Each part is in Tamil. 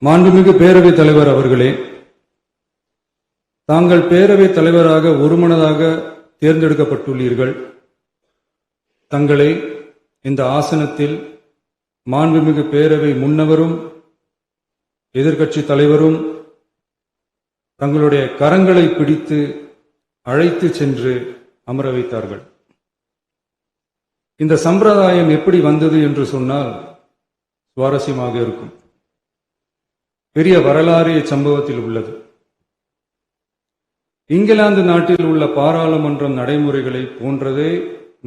மாண்புமிகு பேரவைத் தலைவர் அவர்களே, தாங்கள் பேரவைத் தலைவராக ஒருமனதாக தேர்ந்தெடுக்கப்பட்டுள்ளீர்கள். தங்களை இந்த ஆசனத்தில் மாண்புமிகு பேரவை முன்னவரும் எதிர்க்கட்சி தலைவரும் தங்களுடைய கரங்களை பிடித்து அழைத்து சென்று அமர வைத்தார்கள். இந்த சம்பிரதாயம் எப்படி வந்தது என்று சொன்னால் சுவாரஸ்யமாக இருக்கும். பெரிய வரலாறு சம்பவத்தில் உள்ளது. இங்கிலாந்து நாட்டில் உள்ள பாராளுமன்ற நடைமுறைகளை போன்றதே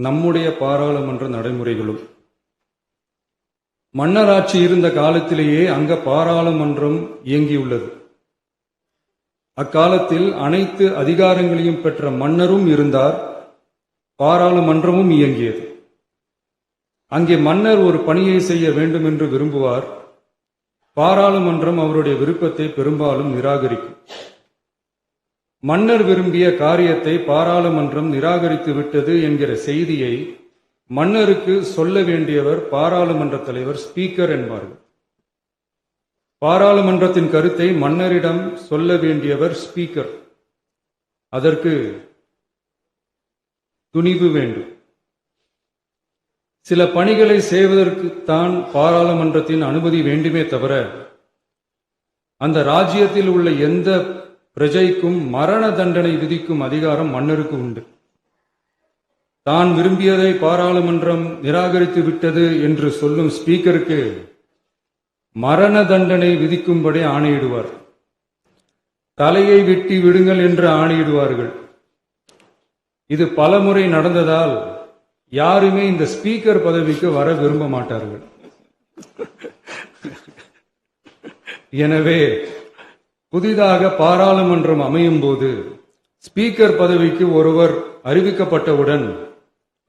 நம்முடைய பாராளுமன்ற நடைமுறைகளும். மன்னராட்சி இருந்த காலத்திலேயே அங்க பாராளுமன்றம் இயங்கியுள்ளது. அக்காலத்தில் அனைத்து அதிகாரங்களையும் பெற்ற மன்னரும் இருந்தார், பாராளுமன்றமும் இயங்கியது. அங்கே மன்னர் ஒரு பணியை செய்ய வேண்டும் என்று விரும்புவார். பாராளுமன்றம் அவருடைய விருப்பத்தை பெரும்பாலும் நிராகரிக்கும். மன்னர் விரும்பிய காரியத்தை பாராளுமன்றம் நிராகரித்து விட்டது என்கிற செய்தியை மன்னருக்கு சொல்ல வேண்டியவர் பாராளுமன்ற தலைவர், ஸ்பீக்கர் என்பார்கள். பாராளுமன்றத்தின் கருத்தை மன்னரிடம் சொல்ல வேண்டியவர் ஸ்பீக்கர். அதற்கு துணிவு வேண்டும். சில பணிகளை செய்வதற்குத்தான் பாராளுமன்றத்தின் அனுமதி வேண்டுமே தவிர அந்த ராஜ்யத்தில் உள்ள எந்த பிரஜைக்கும் மரண தண்டனை விதிக்கும் அதிகாரம் மன்னருக்கு உண்டு. தான் விரும்பியதை பாராளுமன்றம் நிராகரித்து விட்டது என்று சொல்லும் ஸ்பீக்கருக்கு மரண தண்டனை விதிக்கும்படி ஆணையிடுவார். தலையை வெட்டி விடுங்கள் என்று ஆணையிடுவார்கள். இது பலமுறை நடந்ததால் யாருமே இந்த ஸ்பீக்கர் பதவிக்கு வர விரும்ப மாட்டார்கள். எனவே புதிதாக பாராளுமன்றம் அமையும் போது ஸ்பீக்கர் பதவிக்கு ஒருவர் அறிவிக்கப்பட்டவுடன்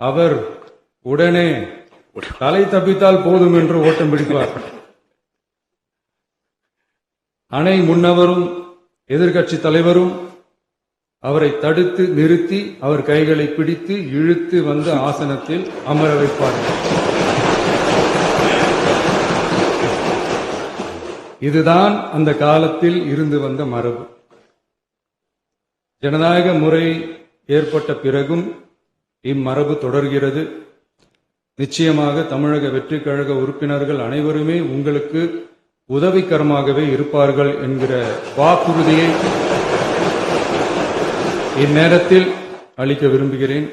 அவர் உடனே தலை தப்பித்தால் போதும் என்று ஓட்டம் பிடிப்பார். அணை முன்னவரும் எதிர்க்கட்சி தலைவரும் அவரை தடுத்து நிறுத்தி அவர் கைகளை பிடித்து இழுத்து வந்து ஆசனத்தில் அமர வைப்பார்கள். இதுதான் அந்த காலத்தில் இருந்து வந்த மரபு. ஜனநாயக முறை ஏற்பட்ட பிறகும் இம்மரபு தொடர்கிறது. நிச்சயமாக தமிழக வெற்றிக் கழக உறுப்பினர்கள் அனைவருமே உங்களுக்கு உதவிகரமாகவே இருப்பார்கள் என்கிற வாக்குறுதியை இந்நேரத்தில் அளிக்க விரும்புகிறேன்.